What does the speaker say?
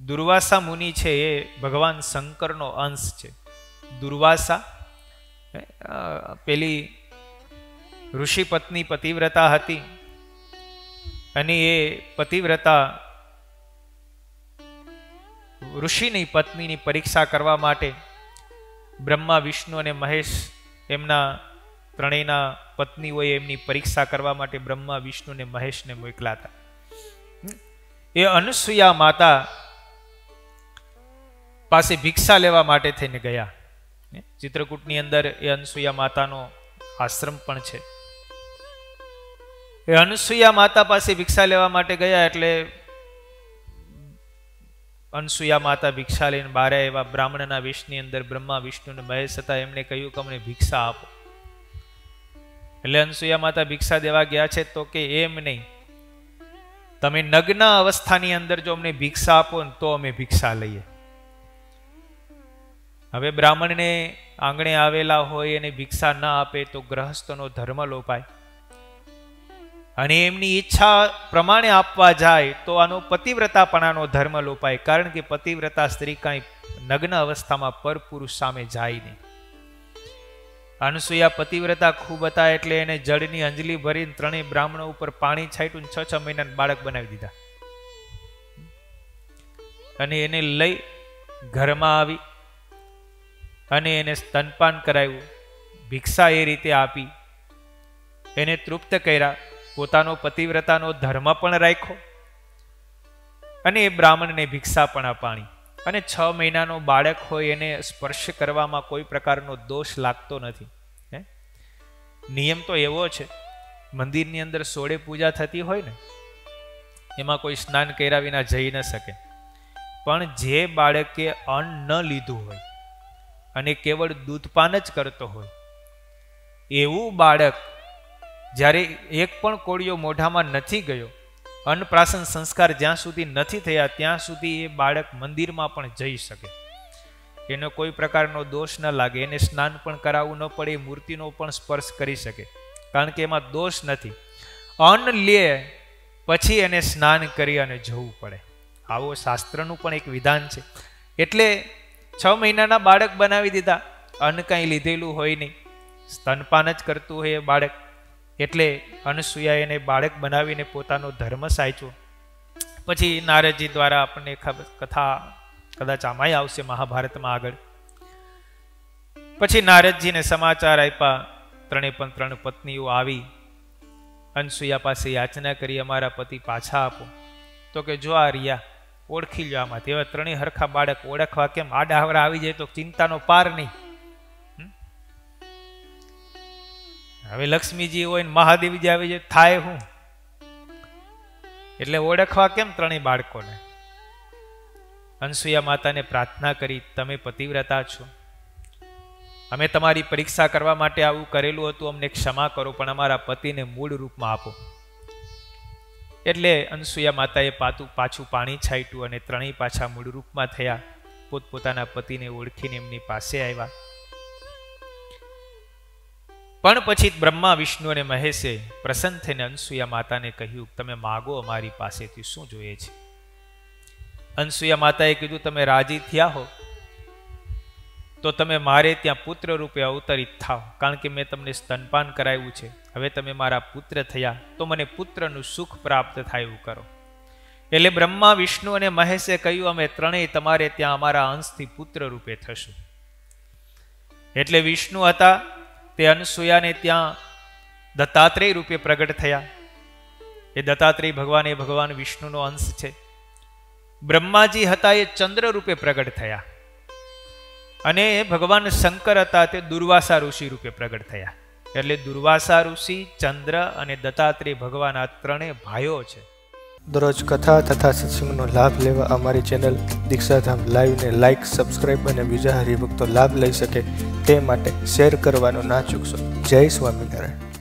દુર્વાસા મુનિ છે એ ભગવાન શંકરનો અંશ છે. દુર્વાસા પેલી ઋષિ પત્ની પતિવ્રતા હતી અને એ પતિવ્રતા ઋષિની પત્નીની પરીક્ષા કરવા માટે બ્રહ્મા, વિષ્ણુ અને મહેશ એમના ત્રણેયના પત્નીઓએ એમની પરીક્ષા કરવા માટે બ્રહ્મા, વિષ્ણુ અને મહેશને મોકલ્યા હતા. એ અનસૂયા માતા પાસે ભિક્ષા લેવા માટે થઈને ગયા. ચિત્રકૂટની અંદર એ અનસૂયા માતાનો આશ્રમ પણ છે. એ અનસૂયા માતા પાસે ભિક્ષા લેવા માટે ગયા એટલે અનસૂયા માતા ભિક્ષા લઈને બહાર આવ્યા. બ્રાહ્મણના વેશની અંદર બ્રહ્મા, વિષ્ણુ અને મહેશ હતા. એમણે કહ્યું કે અમને ભિક્ષા આપો. એટલે અનસૂયા માતા ભિક્ષા દેવા ગયા છે તો કે એમ નહીં, તમે નગ્ન અવસ્થાની અંદર જો અમને ભિક્ષા આપો ને તો અમે ભિક્ષા લઈએ. હવે બ્રાહ્મણને આંગણે આવેલા હોય અને ભિક્ષા ના આપે તો ગ્રહસ્થનો ધર્મ લોપાય, અને એમની ઈચ્છા પ્રમાણે આપવા જાય તો આનો પતિવ્રતાપણાનો ધર્મ લોપાય. કારણ કે પતિવ્રતા સ્ત્રી કાંઈ નગ્ન અવસ્થામાં પરપુરુષ સામે જાય નહીં. અનસૂયા પતિવ્રતા ખૂબ હતા એટલે એને જળની અંજલિ ભરીને ત્રણેય બ્રાહ્મણો ઉપર પાણી છાંટ્યું, 6 મહિનાનું બાળક બનાવી દીધા. અને એને લઈ ઘરમાં આવી અને એને સ્તનપાન કરાવ્યું, ભિક્ષા એ રીતે આપી, એને તૃપ્ત કર્યા, પોતાનો પતિવ્રતાનો ધર્મ પણ રાખ્યો અને એ બ્રાહ્મણને ભિક્ષા પણ અપાણી. અને 6 મહિનાનો બાળક હોય એને સ્પર્શ કરવામાં કોઈ પ્રકારનો દોષ લાગતો નથી. નિયમ તો એવો છે, મંદિરની અંદર 16 પૂજા થતી હોય ને એમાં કોઈ સ્નાન કર્યા વિના જઈ ન શકે. પણ જે બાળકે અન્ન ન લીધું હોય અને કેવળ દૂધપાન જ કરતો હોય એવું બાળક જ્યારે એક પણ કોળિયો મોઢામાં નથી ગયો, અન્નપ્રાશન સંસ્કાર જ્યાં સુધી નથી થયા ત્યાં સુધી એ બાળક મંદિરમાં પણ જઈ શકે. એનો કોઈ પ્રકારનો દોષ ન લાગે, એને સ્નાન પણ કરાવવું ન પડે, મૂર્તિનો પણ સ્પર્શ કરી શકે, કારણ કે એમાં દોષ નથી. અન્ન લે પછી એને સ્નાન કરી અને જવું પડે. આવો શાસ્ત્રનું પણ એક વિધાન છે. એટલે 6 મહિનાના બાળક બનાવી દીધા. અન્ન કાંઈ લીધેલું હોય નહીં, સ્તનપાન જ કરતું હોય એ બાળક. એટલે અનસૂયા એને બાળક બનાવીને પોતાનો ધર્મ સાચ્યો. પછી નારદજી દ્વારા આપણને કથા કદાચ આમાંય આવશે મહાભારતમાં આગળ. પછી નારદજીને સમાચાર આપ્યા, 3 પત્નીઓ આવી અનસૂયા પાસે યાચના કરી, અમારા પતિ પાછા આપો. તો કે જો આ રિયા, ઓળખી લો આમાંથી. હવે 3 હરખા બાળક ઓળખવા કેમ? આડાહવરા આવી જાય તો ચિંતાનો પાર નહીં. હવે લક્ષ્મીજી હોય ને મહાદેવજી આવી જાય થાય હું? એટલે ઓળખવા કેમ 3 બાળકોને? અનસૂયા માતાને પ્રાર્થના કરી, તમે પતિવ્રતા છો, અમે તમારી પરીક્ષા કરવા માટે આવું કરેલું હતું, અમને ક્ષમા કરો, પણ અમારા પતિને મૂળ રૂપમાં આપો. એટલે અનસૂયા માતાએ પાછું પાણી છાંટ્યું અને 3 પાછા મૂળ રૂપમાં થયા. પોતપોતાના પતિને ઓળખીને એમની પાસે આવ્યા. પણ પછી બ્રહ્મા, વિષ્ણુ અને મહેશે પ્રસન્ન થઈને અનસૂયા માતાને કહ્યું, તમે માગો અમારી પાસેથી, શું જોઈએ છે? અનસૂયા માતાએ કીધું, તમે રાજી થયા હો તો તમે મારે ત્યાં પુત્ર રૂપે અવતરિત થાવ, કારણ કે મેં તમને સ્તનપાન કરાવ્યું છે. હવે તમે મારા પુત્ર થયા તો મને પુત્રનું સુખ પ્રાપ્ત થાય એવું કરો. એટલે બ્રહ્મા, વિષ્ણુ અને મહેશે કહ્યું, અમે ત્રણેય તમારે ત્યાં અમારા અંશથી પુત્ર રૂપે થશું. એટલે વિષ્ણુ હતા તે અનસૂયાને ત્યાં દત્તાત્રેય રૂપે પ્રગટ થયા. એ દત્તાત્રેય ભગવાન એ ભગવાન વિષ્ણુનો અંશ છે. બ્રહ્માજી હતા એ ચંદ્ર રૂપે પ્રગટ થયા, અને ભગવાન શંકર હતા તે દુર્વાસા ઋષિ રૂપે પ્રગટ થયા. એટલે દુર્વાસા ઋષિ, ચંદ્ર અને દત્તાત્રેય ભગવાન આ 3 ભાઈઓ છે. દરરોજ કથા તથા સત્સંગનો લાભ લેવા અમારી ચેનલ દીક્ષાધામ લાઈવને લાઇક, સબસ્ક્રાઇબ અને બીજા હરિભક્તો લાભ લઈ શકે તે માટે શેર કરવાનું ના ચૂકશો. જય સ્વામિનારાયણ.